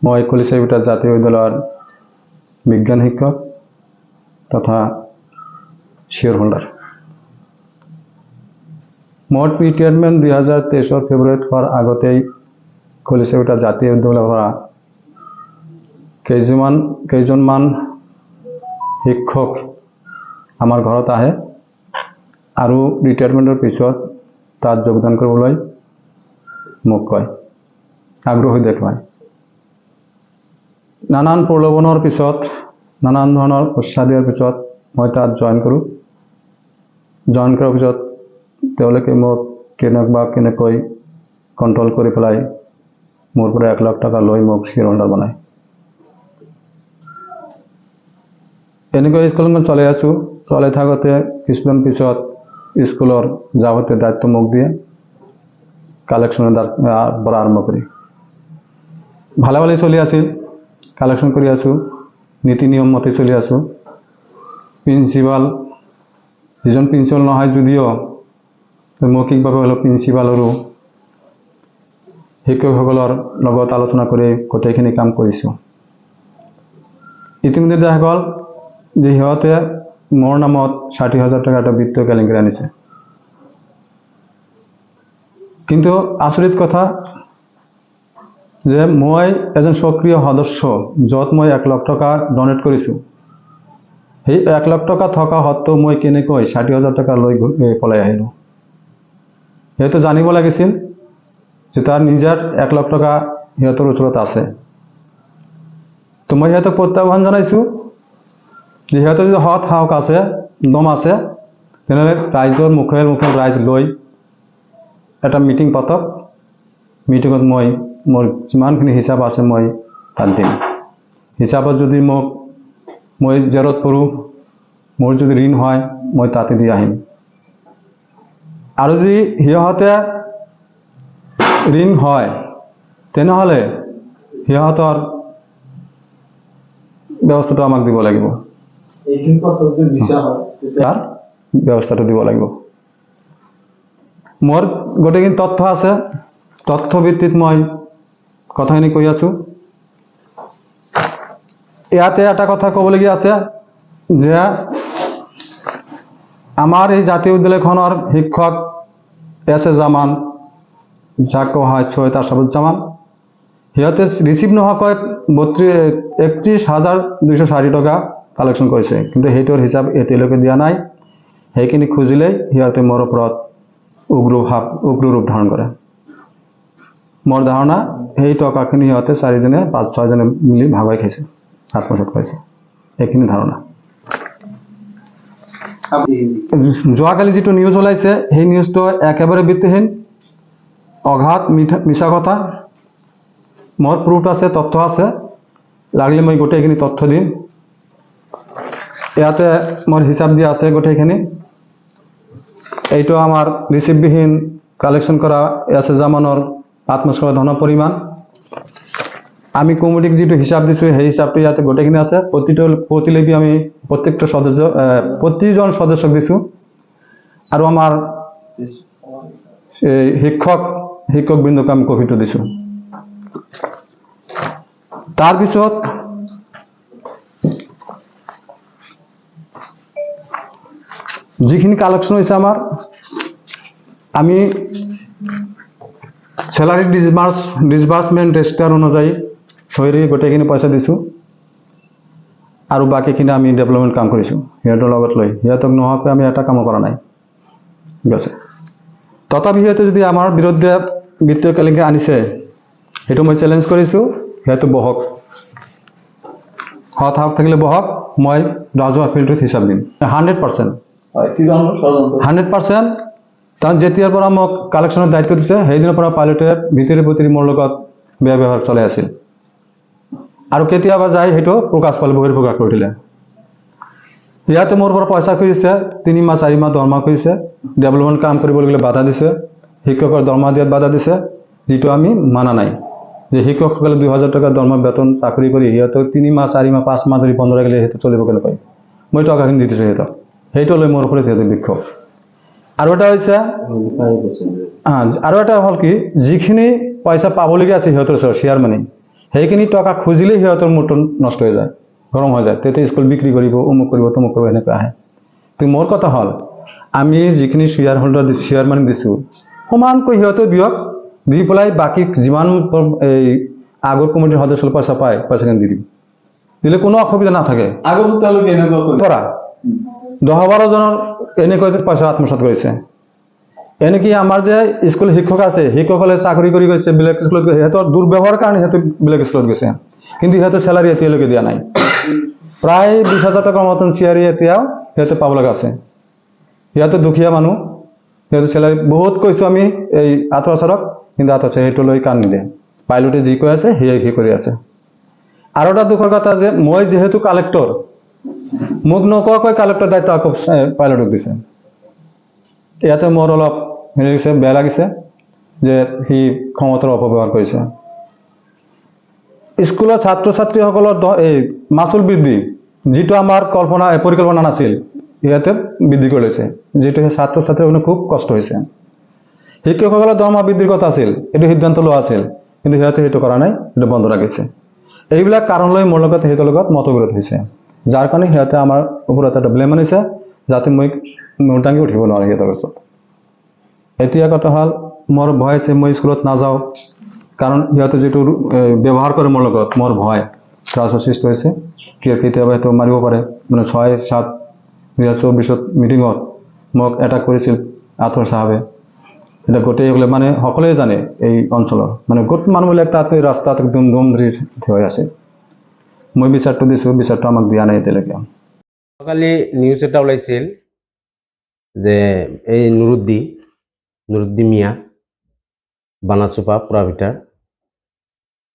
মই কলিচাবিটা জাতীয় বিদ্যালয়েৰ বিজ্ঞান শিক্ষক তথা শেয়াৰ হোল্ডাৰ। মোট ৰিটায়াৰমেন্ট 2023 ফেব্ৰুয়াৰি হওয়াৰ আগতেই কলিচাবিটা জাতীয় বিদ্যালয়ৰ পৰা কেইজনমান শিক্ষক আমাৰ ঘৰত আহে আৰু ৰিটায়াৰমেন্টৰ পিছত তাত যোগদান কৰিবলৈ মোক কয়, আগ্ৰহী দেখুৱায়। নানান প্ৰলোভনৰ পিছত, নানান ধৰণৰ উৎসাহ দিয়াৰ পিছত মই তাত জইন কৰোঁ। জইন কৰাৰ পিছত তেওঁলোকে মোক কেনেকৈ কণ্ট্ৰল কৰি পেলাই মোৰ পৰা 1 লাখ টকা লৈ মোক শ্বেয়াৰ হোল্ডাৰ বনায়। এনেকৈ স্কুলখন চলাই আছোঁ। চলাই থাকোঁতে কিছুদিন পিছত স্কুলৰ যাৱতীয় দায়িত্ব মোক দিয়ে, কালেকশ্যনৰ পৰা আৰম্ভ কৰি ভালে ভালে চলি আছিল। কালেকশ্যন কৰি আছোঁ, নীতি নিয়ম মতে চলি আছোঁ। প্ৰিন্সিপাল, যিজন প্ৰিন্সিপাল নহয় যদিও মৌখিকভাৱে হ'লেও প্ৰিন্সিপাল আৰু শিক্ষকসকলৰ লগত আলোচনা কৰি গোটেইখিনি কাম কৰিছোঁ। ইতিমধ্যে দেখা গ'ল যে সিহঁতে মোৰ নামত 60,000 টকা এটা বিত্তীয় কেলেংকাৰী আনিছে। কিন্তু আচৰিত কথা যে মই এজন সক্ৰিয় সদস্য, য'ত মই 1 লাখ টকা ডনেট কৰিছোঁ, সেই 1 লাখ টকা থকা সত্ত্বেও মই কেনেকৈ 60,000 টকা লৈ পলাই আহিলোঁ। সিহঁতে জানিব লাগিছিল যে তাৰ নিজৰ 1 লাখ টকা সিহঁতৰ ওচৰত আছে। তো মই সিহঁতক প্ৰত্যাহ্বান জনাইছোঁ যে সিহঁতৰ যদি সৎ সাহস আছে, দম আছে, তেনেহ'লে ৰাইজৰ মুখে মুখে ৰাইজ লৈ এটা মিটিং পাতক। মিটিঙত মই মোৰ যিমানখিনি হিচাপ আছে মই তাত দিম। হিচাপত যদি মই জেৰত পৰোঁ, মোৰ যদি ঋণ হয় মই তাতে দি আহিম। আৰু যদি সিহঁতে ঋণ হয় তেনেহ'লে সিহঁতৰ ব্যৱস্থাটো আমাক দিব লাগিব, তাৰ ব্যৱস্থাটো দিব লাগিব। মোৰ গোটেইখিনি তথ্য আছে, তথ্য ভিত্তিত মই কথাখিনি কৈ আছোঁ। ইয়াতে এটা কথা ক'বলগীয়া আছে যে আমাৰ এই জাতীয় বিদ্যালয়খনৰ শিক্ষক এছ এ জামান, যাক কোৱা হয় সৈয়দ আশৰাফুজ্জামান, সিহঁতে ৰিচিভ নোহোৱাকৈ 31,240 টকা কালেকশ্যন কৰিছে। কিন্তু সেইটোৰ হিচাপ এতিয়ালৈকে দিয়া নাই। সেইখিনি খুজিলেই সিহঁতে মোৰ ওপৰত উগ্ৰ ৰূপ ধাৰণ কৰে। মোৰ ধাৰণা সেই টকাখিনি সিহঁতে 4-5-6জনে মিলি ভাগাই খাইছে, আত্মসাৎ কৰিছে, সেইখিনি ধাৰণা। যোৱাকালি যিটো নিউজ ওলাইছে সেই নিউজটো একেবাৰে ভিত্তিহীন, অঘাত মিছা কথা। মোৰ প্ৰুফ আছে, তথ্য আছে, লাগিলে মই গোটেইখিনি তথ্য দিম। ইয়াতে মোৰ হিচাপ দিয়া আছে গোটেইখিনি। এইটো আমাৰ ৰিচিপ্টবিহীন কালেকশ্যন কৰা এছ এ জামানৰ আত্মসাৎ ধনৰ পৰিমাণ। আমি কমিটিক যিটো হিচাপ দিছোঁ সেই হিচাপটো ইয়াতে গোটেইখিনি আছে। প্ৰতিলিপি আমি প্ৰতিজন সদস্যক দিছোঁ। আৰু আমাৰ শিক্ষকবৃন্দক আমি কপিটো দিছোঁ। তাৰপিছত যিখিনি কালেকশ্যন হৈছে আমাৰ, আমি চেলাৰী ডিছবাৰ্চমেণ্ট ৰেজিষ্টাৰ অনুযায়ী চহী গোটেইখিনি পইচা দিছোঁ। আৰু বাকীখিনি আমি ডেভেলপমেণ্ট কাম কৰিছোঁ সিহঁতৰ লগত লৈ। সিহঁতক নোহোৱাকৈ আমি এটা কামো কৰা নাই, ঠিক আছে। তথাপি সিহঁতে যদি আমাৰ বিৰুদ্ধে বিত্তীয় কেলেংকাৰী আনিছে, সেইটো মই চেলেঞ্জ কৰিছোঁ। সিহঁতে বহক, সৎ সাহস থাকিলে বহক, মই ৰাজহুৱা ফিল্ডত হিচাপ দিম 100%। কাৰণ যেতিয়াৰ পৰা মোক কালেকশ্যনৰ দায়িত্ব দিছে সেইদিনৰ পৰা পাইলটে ভিতৰি মোৰ লগত বেয়া ব্যৱহাৰ চলাই আছিল। আৰু কেতিয়াবা যায় সেইটো প্ৰকাশ পালে, বহিৰ্প্ৰকাশ কৰি দিলে। ইয়াতে মোৰ পৰা পইচা খুজিছে, 3 মাহ 4 মাহ দৰমহা খুজিছে, ডেভেলপমেণ্ট কাম কৰিবলৈ বাধা দিছে, শিক্ষকৰ দৰমহা দিয়াত বাধা দিছে, যিটো আমি মানা নাই। যে শিক্ষকসকলে 2,000 টকা দৰমহা বেতন চাকৰি কৰি সিহঁতক 3 মাহ 4 মাহ 5 মাহ ধৰি বন্ধ ৰাখিলে সিহঁতে চলিব কেনেকৈ? মই টকাখিনি দি দিছোঁ সিহঁতক, সেইটো লৈ মোৰ ওপৰত সিহঁতে বিক্ষোভ। আৰু এটা হ'ল কি, যিখিনি পইচা পাবলগীয়া আছে সিহঁতৰ ওচৰত শ্বেয়াৰ মানি, সেইখিনি টকা খুজিলেই সিহঁতৰ মূৰটো নষ্ট হৈ যায়, গৰম হৈ যায়, তেতিয়া স্কুল বিক্ৰী কৰিব, অমুক কৰিব, তমুক কৰিব, এনেকৈ আহে। কিন্তু মোৰ কথা হ'ল আমি যিখিনি শ্বেয়াৰ হোল্ডাৰ শ্বেয়াৰ মানি দিছোঁ সমানকৈ সিহঁতেও দিয়ক, দি পেলাই বাকী যিমান এই আগৰ কমিটিৰ সদস্য পইচা পায় পইচাখিনি দি দিম, দিলে কোনো অসুবিধা নাথাকে। আগতো তেওঁলোকে এনেকুৱা পৰা 10-12 জনৰ এনেকৈ পইচা আত্মসাৎ কৰিছে। এনেকি আমাৰ যে স্কুল শিক্ষক আছে, শিক্ষকসকলে চাকৰি কৰি গৈছে বেলেগ স্কুলত, সিহঁতৰ দুৰ্ব্যৱহাৰৰ কাৰণে সিহঁতে বেলেগ স্কুলত গৈছে, কিন্তু সিহঁতৰ চেলাৰী এতিয়ালৈকে দিয়া নাই। প্ৰায় 20,000 টকাৰ মতন চেলাৰী এতিয়াও সিহঁতে পাব লগা আছে। সিহঁতে দুখীয়া মানুহ, সিহঁতে চেলাৰী বহুত কৈছোঁ আমি এই আঁতৰ ছাৰক, কিন্তু আঁতৰ ছাৰে সেইটো লৈ কাণ নিদিয়ে, পাইলটে যি কৈ আছে সেয়াই সি কৰি আছে। আৰু এটা দুখৰ কথা যে মই যিহেতু কালেক্টৰ, মোক নোকোৱাকৈ কালেক্টৰ দায়িত্ব আকৌ পাইলটক দিছে। ইয়াতে মোৰ অলপ হেৰি হৈছে, বেয়া লাগিছে যে সি ক্ষমতাৰ অপব্যৱহাৰ কৰিছে। স্কুলৰ ছাত্ৰ ছাত্ৰীসকলৰ এই মাচুল বৃদ্ধি, যিটো আমাৰ পৰিকল্পনা নাছিল, ইয়াতে বৃদ্ধি কৰি লৈছে, যিটো সেই ছাত্ৰ ছাত্ৰীসকলৰ খুব কষ্ট হৈছে। শিক্ষকসকলৰ দৰমহা বৃদ্ধিৰ কথা আছিল, এইটো সিদ্ধান্ত লোৱা আছিল, কিন্তু সিহঁতে সেইটো কৰা নাই, সেইটো বন্ধ ৰাখিছে। এইবিলাক কাৰণ লৈ মোৰ লগত সিহঁতৰ লগত মতবিৰোধ হৈছে, যাৰ কাৰণে সিহঁতে আমাৰ ওপৰত এটা ব্লেম আনিছে, যাতে মই মূৰ দাঙি উঠিব নোৱাৰোঁ সিহঁতৰ ওচৰত। এতিয়া কথা হ'ল মোৰ ভয় আছে মই স্কুলত নাযাওঁ, কাৰণ সিহঁতে যিটো ব্যৱহাৰ কৰে মোৰ লগত, মোৰ ভয় ত্ৰাসৰ সৃষ্টি হৈছে। কেতিয়াবা সেইটো মাৰিব পাৰে, মানে 6/7/2024 মিটিঙত মোক এটাক কৰিছিল আথৰ চাহাবে। এটা গোটেইসকলে মানে সকলোৱে জানে এই অঞ্চলৰ, মানে গোটেই মানুহবিলাক তাত ৰাস্তাত একদম দম ধৰি থিয় হৈ আছে। মই বিচাৰটো দিছোঁ, বিচাৰটো আমাক দিয়া নাই এতিয়ালৈকে। কালি নিউজ এটা ওলাইছিল যে এই নুৰুদ্দি মিয়া বানাচোপা পুৰাভিটাৰ,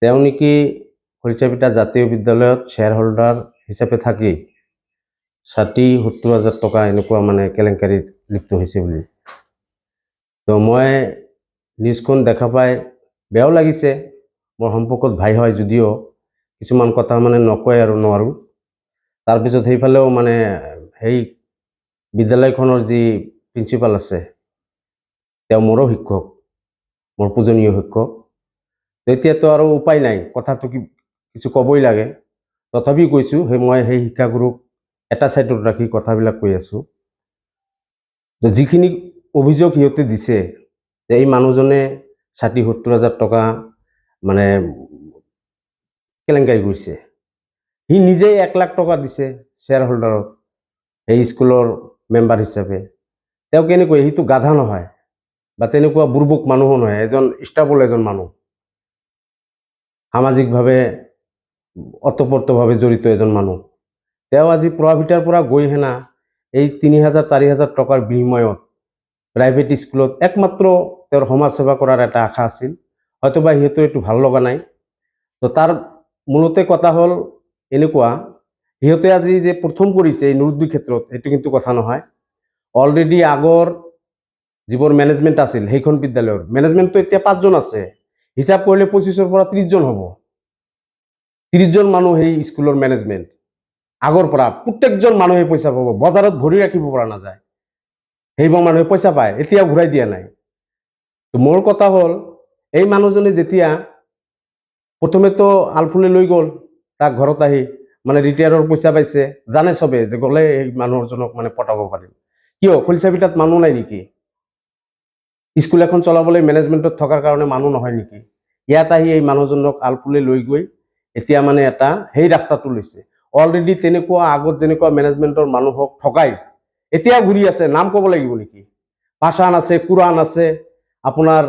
তেওঁ নেকি খৰিচাপিটা জাতীয় বিদ্যালয়ত শ্বেয়াৰ হোল্ডাৰ হিচাপে থাকি 60-70 হাজাৰ টকা এনেকুৱা মানে কেলেংকাৰীত লিপ্ত হৈছে বুলি। তো মই নিউজখন দেখা পাই বেয়াও লাগিছে। মোৰ সম্পৰ্কত ভাই হয় যদিও কিছুমান কথা মানে নকয় আৰু নোৱাৰোঁ। তাৰপিছত সেইফালেও মানে সেই বিদ্যালয়খনৰ যি প্ৰিন্সিপাল আছে, তেওঁ মোৰো শিক্ষক, মোৰ পূজনীয় শিক্ষক। এতিয়াতো আৰু উপায় নাই, কথাটো কিছু ক'বই লাগে, তথাপিও কৈছোঁ। মই সেই শিক্ষাগুৰুক এটা ছাইডত ৰাখি কথাবিলাক কৈ আছোঁ। যিখিনি অভিযোগ সিহঁতে দিছে যে এই মানুহজনে 60-70 হাজাৰ টকা মানে কেলেংকাৰী কৰিছে, সি নিজেই 1 লাখ টকা দিছে শ্বেয়াৰ হোল্ডাৰত এই স্কুলৰ মেম্বাৰ হিচাপে। তেওঁ কেনেকৈ, সিটো গাধা নহয় বা তেনেকুৱা বুৰ্বক মানুহো নহয়, এজন ষ্টাবল এজন মানুহ, সামাজিকভাৱে অতঃপৰ্তভাৱে জড়িত এজন মানুহ। তেওঁ আজি পুৰাভিটাৰ পৰা গৈ হেনা এই 3,000-4,000 টকাৰ বিনিময়ত প্ৰাইভেট স্কুলত একমাত্ৰ তেওঁৰ সমাজ সেৱা কৰাৰ এটা আশা আছিল, হয়তোবা সিহঁতৰ এইটো ভাল লগা নাই। তো তাৰ মূলতে কথা হ'ল এনেকুৱা, সিহঁতে আজি যে প্ৰথম কৰিছে এই নুৰুদ্দিৰ ক্ষেত্ৰত, সেইটো কিন্তু কথা নহয়। অলৰেডি আগৰ যিবোৰ মেনেজমেণ্ট আছিল সেইখন বিদ্যালয়ৰ মেনেজমেণ্টটো এতিয়া 5 জন আছে, হিচাপ কৰিলে 25-ৰ পৰা 30 জন হ'ব। 30 জন মানুহ সেই স্কুলৰ মেনেজমেণ্ট আগৰ পৰা, প্ৰত্যেকজন মানুহে পইচা পাব, বজাৰত ভৰি ৰাখিব পৰা নাযায়, সেইবোৰ মানুহে পইচা পায়, এতিয়াও ঘূৰাই দিয়া নাই। তো মোৰ কথা হ'ল এই মানুহজনে যেতিয়া প্ৰথমেতো আলফুলে লৈ গ'ল তাক ঘৰত আহি, মানে ৰিটায়াৰৰ পইচা পাইছে, জানে চবে যে গ'লে এই মানুহজনক মানে পটাব পাৰিম। কিয়, খলিচাপিটাত মানুহ নাই নেকি? স্কুল এখন চলাবলৈ মেনেজমেণ্টত থকাৰ কাৰণে মানুহ নহয় নেকি? ইয়াত আহি এই মানুহজনক আলফুলে লৈ গৈ এতিয়া মানে এটা সেই ৰাস্তাটো লৈছে। অলৰেডি তেনেকুৱা আগত যেনেকুৱা মেনেজমেণ্টৰ মানুহক ঠগাই এতিয়াও ঘূৰি আছে। নাম ক'ব লাগিব নেকি? পাছান আছে, কুৰাণ আছে, আপোনাৰ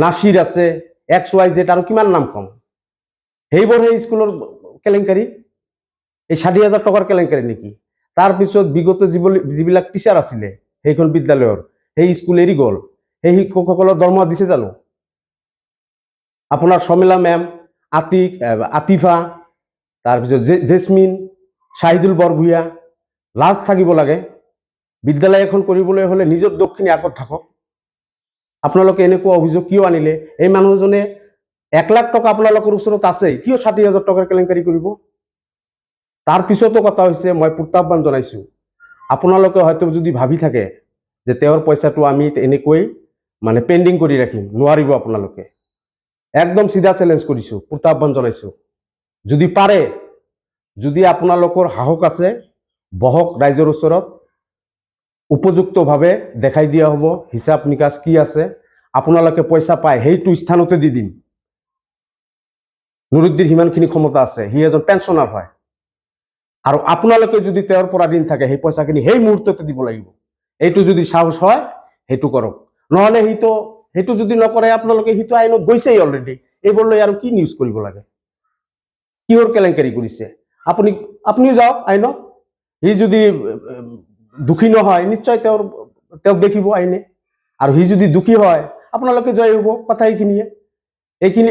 নাছিৰ আছে, XYZ, আৰু কিমান নাম কম। সেইবোৰ সেই স্কুলৰ কেলেংকাৰী, এই 60,000 টকাৰ কেলেংকাৰী নেকি? তাৰপিছত বিগত যিবিলাক টিচাৰ আছিলে সেইখন বিদ্যালয়ৰ, সেই স্কুল এৰি গ'ল, সেই শিক্ষকসকলৰ দৰমহা দিছে জানো? আপোনাৰ শৰ্মিলা মেম, আতিফা, তাৰপিছত জেচমিন, শাহিদুল বৰভূঞা, লাজ থাকিব লাগে। বিদ্যালয় এখন কৰিবলৈ হ'লে নিজৰ দক্ষিণী আগত থাকক। আপোনালোকে এনেকুৱা অভিযোগ কিয় আনিলে? এই মানুহজনে 1 লাখ টকা আপোনালোকৰ ওচৰত আছে, কিয় 60,000 টকাৰ কেলেংকাৰী কৰিব? তাৰপিছতো কথা হৈছে, মই প্ৰত্যাহ্বান জনাইছোঁ, আপোনালোকে হয়তো যদি ভাবি থাকে যে তেওঁৰ পইচাটো আমি এনেকৈ মানে পেণ্ডিং কৰি ৰাখিম, নোৱাৰিব আপোনালোকে। একদম চিধা চেলেঞ্জ কৰিছোঁ, প্ৰত্যাহ্বান জনাইছোঁ। যদি পাৰে, যদি আপোনালোকৰ সাহস আছে, বহক ৰাইজৰ ওচৰত, উপযুক্তভাৱে দেখাই দিয়া হ'ব হিচাপ নিকাচ কি আছে। আপোনালোকে পইচা পায় সেইটো স্থানতে দি দিম। নুৰুদ্দিৰ সিমানখিনি ক্ষমতা আছে, সি এজন পেঞ্চনাৰ হয়। আৰু আপোনালোকে যদি তেওঁৰ পৰা ঋণ থাকে, সেই পইচাখিনি সেই মুহূৰ্ততে দিব লাগিব। এইটো যদি সাহস হয় সেইটো কৰক, নহ'লে সেইটো যদি নকৰে আপোনালোকে সিটো আইনত গৈছেই অলৰেডি। এইবোৰ লৈ আৰু কি নিউজ কৰিব লাগে? কিহৰ কেলেংকাৰী কৰিছে? আপুনিও যাওক আইনত। সি যদি দুখী নহয়, নিশ্চয় তেওঁক দেখিব আইনে। আৰু সি যদি দুখী হয়, আপোনালোকে জয় হ'ব। কথা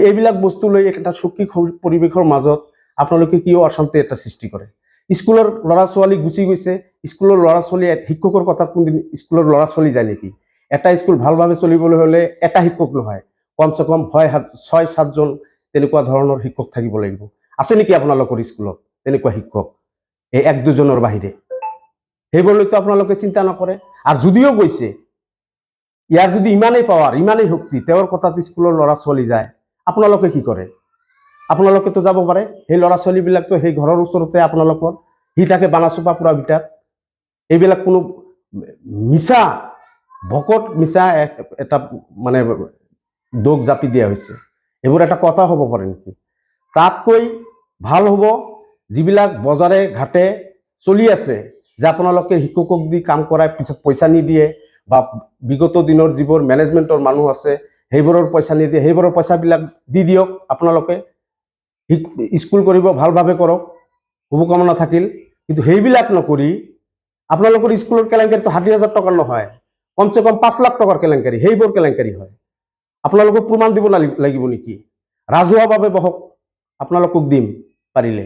এইবিলাক বস্তু লৈ এটা সুখী পৰিৱেশৰ মাজত আপোনালোকে কিয় অশান্তি এটা সৃষ্টি কৰে? স্কুলৰ ল'ৰা ছোৱালী গুচি গৈছে, স্কুলৰ ল'ৰা ছোৱালী শিক্ষকৰ কথাত কোনদিন স্কুলৰ ল'ৰা ছোৱালী যায় নেকি? এটা স্কুল ভালভাৱে চলিবলৈ হ'লে এটা শিক্ষক নহয়, কমচে কম 6-7জন তেনেকুৱা ধৰণৰ শিক্ষক থাকিব লাগিব। আছে নেকি আপোনালোকৰ স্কুলত তেনেকুৱা শিক্ষক? এই 1-2জনৰ বাহিৰে। সেইবোৰলৈতো আপোনালোকে চিন্তা নকৰে। আৰু যদিও গৈছে, ইয়াৰ যদি ইমানেই পাৱাৰ, ইমানেই শক্তি, তেওঁৰ কথাত স্কুলৰ ল'ৰা ছোৱালী যায়, আপোনালোকে কি কৰে? আপোনালোকেতো যাব পাৰে। সেই ল'ৰা ছোৱালীবিলাকতো সেই ঘৰৰ ওচৰতে আপোনালোকৰ, সি থাকে বানাচোপা পুৰা ভিতাত। এইবিলাক কোনো মিছা, ভকত মিছা এটা মানে দোষ জাপি দিয়া হৈছে। এইবোৰ এটা কথা হ'ব পাৰে নেকি? তাতকৈ ভাল হ'ব যিবিলাক বজাৰে ঘাটে চলি আছে, যে আপোনালোকে শিক্ষকক দি কাম কৰাই পিছত পইচা নিদিয়ে, বা বিগত দিনৰ যিবোৰ মেনেজমেণ্টৰ মানুহ আছে সেইবোৰৰ পইচা নিদিয়ে, সেইবোৰৰ পইচাবিলাক দি দিয়ক। আপোনালোকে স্কুল কৰিব, ভালভাৱে কৰক, শুভকামনা থাকিল। কিন্তু সেইবিলাক নকৰি আপোনালোকৰ স্কুলৰ কেলেংকাৰীটো 60,000 টকাৰ নহয়, কমচে কম 5 লাখ টকাৰ কেলেংকাৰী, সেইবোৰ কেলেংকাৰী হয়। আপোনালোকক প্ৰমাণ দিব লাগিব নেকি? ৰাজহুৱাভাৱে বহক, আপোনালোকক দিম পাৰিলে।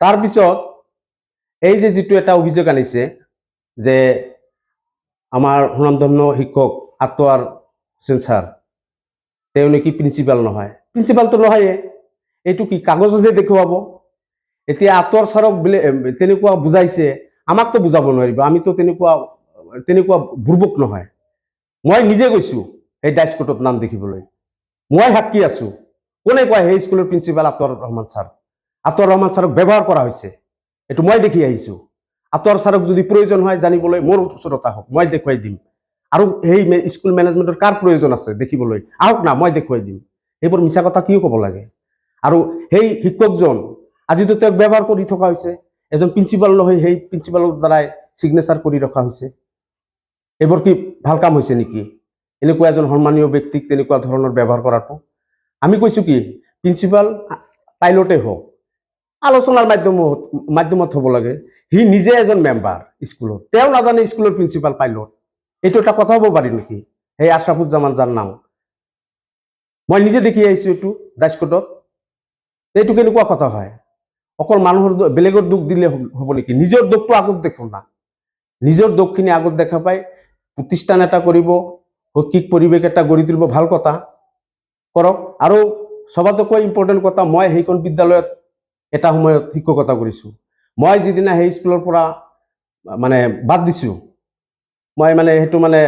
তাৰপিছত এই যে যিটো এটা অভিযোগ আনিছে যে আমাৰ সুনামধন্য শিক্ষক আতৱাৰ হোসেন ছাৰ, তেওঁ নেকি প্ৰিন্সিপাল নহয়। প্ৰিন্সিপালটো নহয়ে, এইটো কি কাগজতে দেখুৱাব? এতিয়া আতৱাৰ ছাৰক তেনেকুৱা বুজাইছে, আমাকতো বুজাব নোৱাৰিব। আমিতো তেনেকুৱা বুৰ্বক নহয়। মই নিজে গৈছো এই ডাইচকোটত নাম দেখিবলৈ, মই সাক্ষী আছো। কোনে কয় সেই স্কুলৰ প্ৰিন্সিপাল আতৱাৰ ৰহমান ছাৰ? আতৱাৰ ৰহমান ছাৰক ব্যৱহাৰ কৰা হৈছে, এইটো মই দেখি আহিছো। আতৱাৰ ছাৰক যদি প্ৰয়োজন হয় জানিবলৈ, মোৰ ওচৰত আহক, মই দেখুৱাই দিম। আৰু সেই স্কুল মেনেজমেণ্টৰ কাৰ প্ৰয়োজন আছে দেখিবলৈ, আহক না, মই দেখুৱাই দিম। এইবোৰ মিছা কথা কিয় ক'ব লাগে? আৰু সেই শিক্ষকজন আজিতো তেওঁক ব্যৱহাৰ কৰি থকা হৈছে। এজন প্ৰিন্সিপাল নহয়, সেই প্ৰিন্সিপালৰ দ্বাৰাই ছিগনেচাৰ কৰি ৰখা হৈছে। এইবোৰ কি ভাল কাম হৈছে নেকি? এনেকুৱা এজন সন্মানীয় ব্যক্তিক তেনেকুৱা ধৰণৰ ব্যৱহাৰ কৰাটো। আমি কৈছো কি, প্ৰিন্সিপাল পাইলটে হওক, আলোচনাৰ মাধ্যমত হ'ব লাগে। সি নিজে এজন মেম্বাৰ স্কুলৰ, তেওঁ নাজানে স্কুলৰ প্ৰিন্সিপাল পাইলট? এইটো এটা কথা হ'ব পাৰি নেকি? সেই আশৰাফুজ্জামান যাৰ নাম, মই নিজে দেখি আহিছো এইটো ডাইচকোটত। এইটো কেনেকুৱা কথা হয়? অকল মানুহৰ বেলেগৰ দুখ দিলে হ'ব নেকি? নিজৰ দুখটো আগত দেখো না। নিজৰ দুখখিনি আগত দেখা পাই প্ৰতিষ্ঠান এটা কৰিব, শৈক্ষিক পৰিৱেশ এটা গঢ়ি তুলিব, ভাল কথা কৰক। আৰু সবাতোকৈ ইম্পৰ্টেণ্ট কথা, মই সেইখন বিদ্যালয়ত এটা সময়ত শিক্ষকতা কৰিছো। মই যিদিনা সেই স্কুলৰ পৰা মানে বাদ দিছো, মই মানে সেইটো মানে